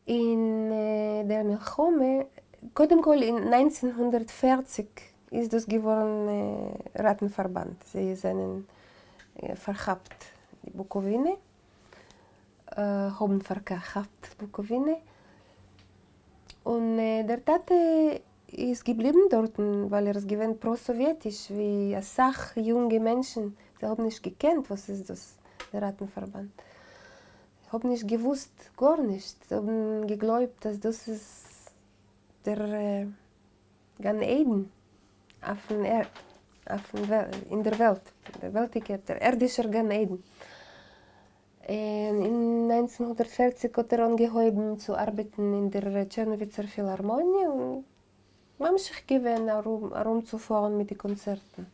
In der Milchome, קודם כל in 1940 ist das geworden Rattenverband. Sie sind verhaft die Bukowine, haben verkauft Bukowine. Und der Tate ist geblieben dort, weil es gewinnt pro-sowjetisch, wie eine Sache junge Menschen, sie haben nicht gekannt, was ist das, der Rattenverband. Sie haben nicht gewusst, gar nicht. Sie haben geglaubt, dass das ist der Gan Eden in der Welt, der irdische Gan Eden. In 1940 hat angehoben zu arbeiten in der Czernowitzer Philharmonie und manchmal gewesen, herumzufahren mit den Konzerten.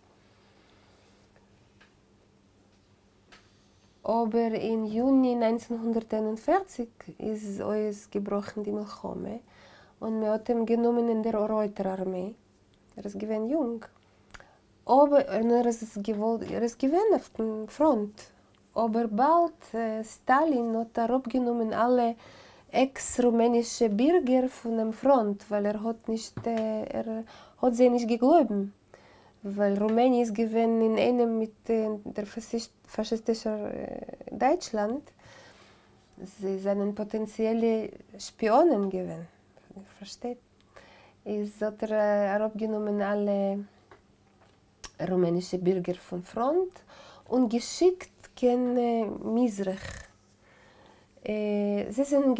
Aber im Juni 1941 ist ausgebrochen die Milchome und wir haben ihn genommen in der Reuterarmee. Er ist gewesen jung. Aber er ist gewesen auf der Front. Aber bald Stalin hat abgenommen alle ex-rumänische Bürger von der Front, weil er hat sie nicht geglaubt. Weil Rumänien ist gewesen in einem mit der faschistischen Deutschland. Sie sind potenzielle Spionen gewesen. Versteht? Es hat abgenommen alle rumänische Bürger von Front und geschickt Mizrach. Sie haben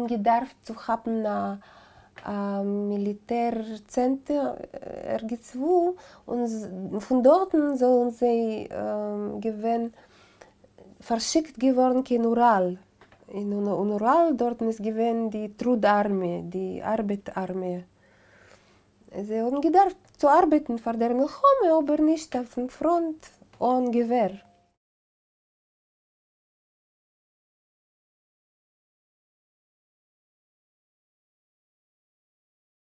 gedacht zu haben ein Militärzentrum irgendwo und von dort sollen sie verschickt geworden in Ural. In Ural dort ist gewesen die Trudarmee, die Arbeitarmee. Sie haben gedacht zu arbeiten vor der Milchome, aber nicht auf der Front ohne Gewehr.